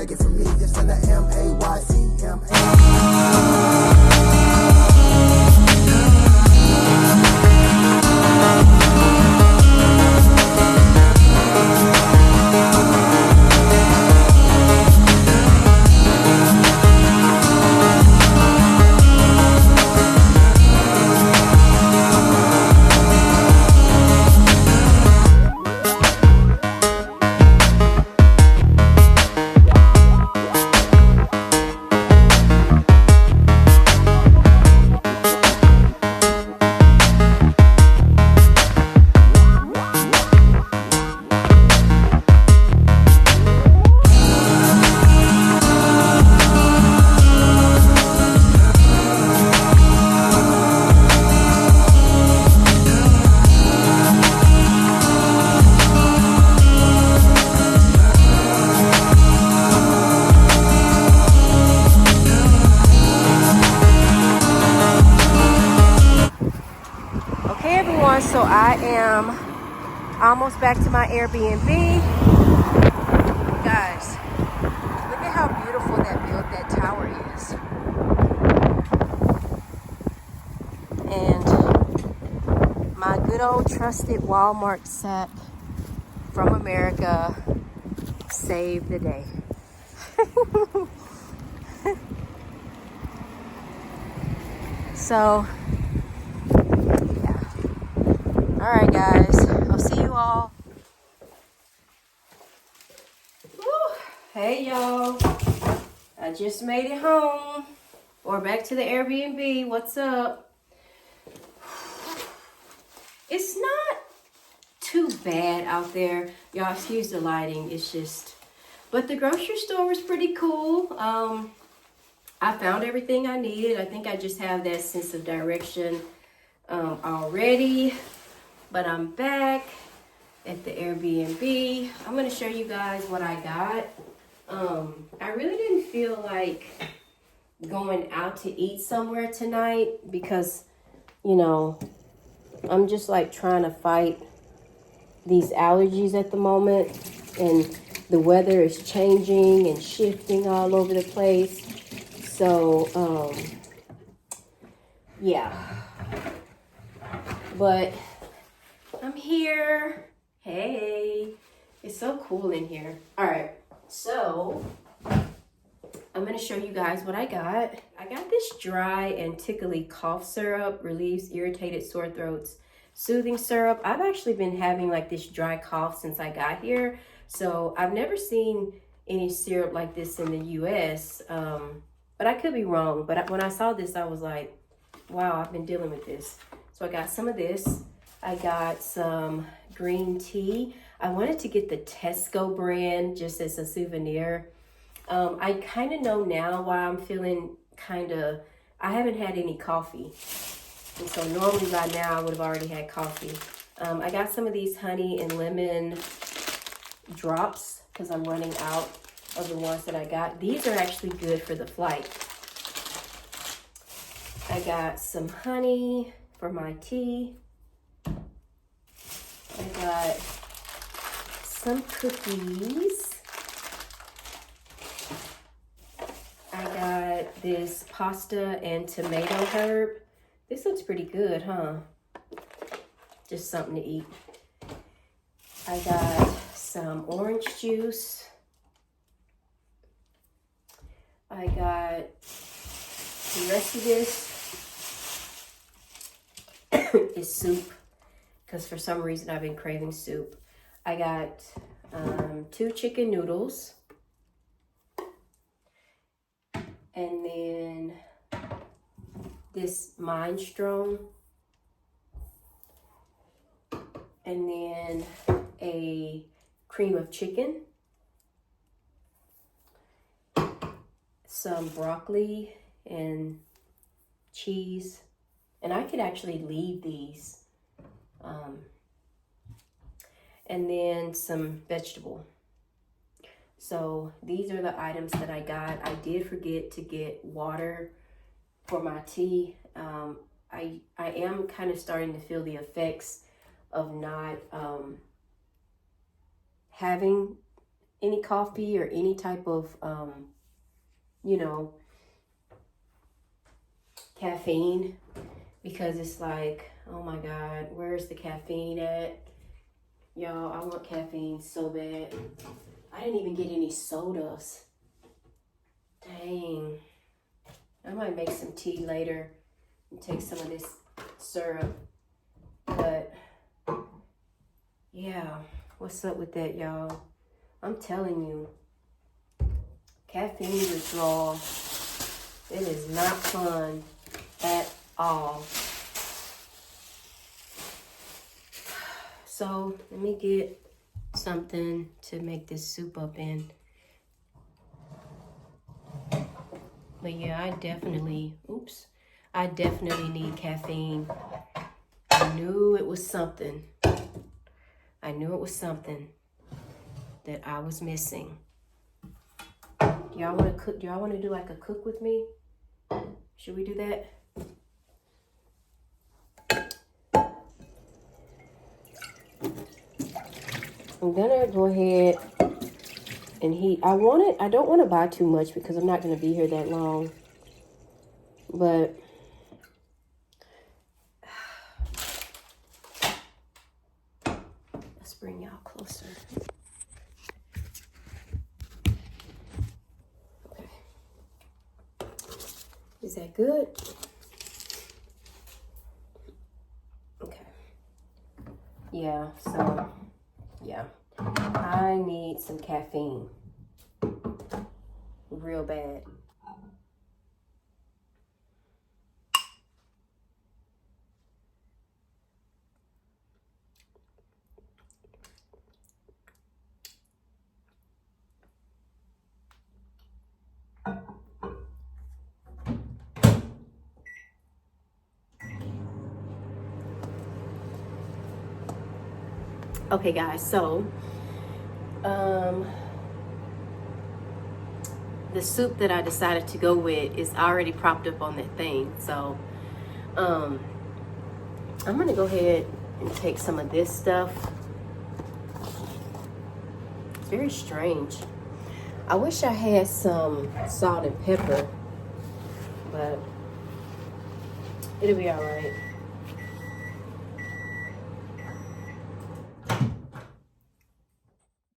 take it from me. It's in the M-A-Y-C-M-A. So I am almost back to my Airbnb. Guys, look at how beautiful that tower is. And my good old trusted Walmart sack from America saved the day. So all right, guys, I'll see you all. Woo. Hey, y'all. I just made it home. Or back to the Airbnb. What's up? It's not too bad out there. Y'all, excuse the lighting. It's just... But the grocery store was pretty cool. I found everything I needed. I think I just have that sense of direction already. But I'm back at the Airbnb. I'm gonna show you guys what I got. I really didn't feel like going out to eat somewhere tonight because, you know, I'm just like trying to fight these allergies at the moment, and the weather is changing and shifting all over the place. So, yeah. But I'm here. Hey, it's so cool in here. All right, so I'm gonna show you guys what I got. I got this dry and tickly cough syrup, relieves irritated sore throats, soothing syrup. I've actually been having like this dry cough since I got here. So I've never seen any syrup like this in the US, but I could be wrong. But when I saw this, I was like, wow, I've been dealing with this. So I got some of this. I got some green tea. I wanted to get the Tesco brand just as a souvenir. I kind of know now why I'm feeling I haven't had any coffee. And so normally by now I would have already had coffee. I got some of these honey and lemon drops because I'm running out of the ones that I got. These are actually good for the flight. I got some honey for my tea. I got some cookies. I got this pasta and tomato herb. This looks pretty good, huh? Just something to eat. I got some orange juice. I got the rest of this is soup, because for some reason I've been craving soup. I got 2 chicken noodles. And then this minestrone. And then a cream of chicken. Some broccoli and cheese. And I could actually leave these. And then some vegetable. So these are the items that I got. I did forget to get water for my tea. I am kind of starting to feel the effects of not having any coffee or any type of, you know, caffeine, because it's like, oh my God, where's the caffeine at? Y'all, I want caffeine so bad. I didn't even get any sodas. Dang. I might make some tea later and take some of this syrup. But yeah, what's up with that, y'all? I'm telling you, caffeine withdrawal, it is not fun at all. So let me get something to make this soup up in. But yeah, I definitely need caffeine. I knew it was something. I knew it was something that I was missing. Y'all want to cook? Do y'all want to do like a cook with me? Should we do that? I'm gonna go ahead and heat. I don't want to buy too much because I'm not gonna be here that long. But let's bring y'all closer. Okay. Is that good? Okay. Yeah, so yeah. I need some caffeine. Real bad. Okay, guys, so the soup that I decided to go with is already propped up on that thing. So I'm gonna go ahead and take some of this stuff. It's very strange. I wish I had some salt and pepper, but it'll be all right.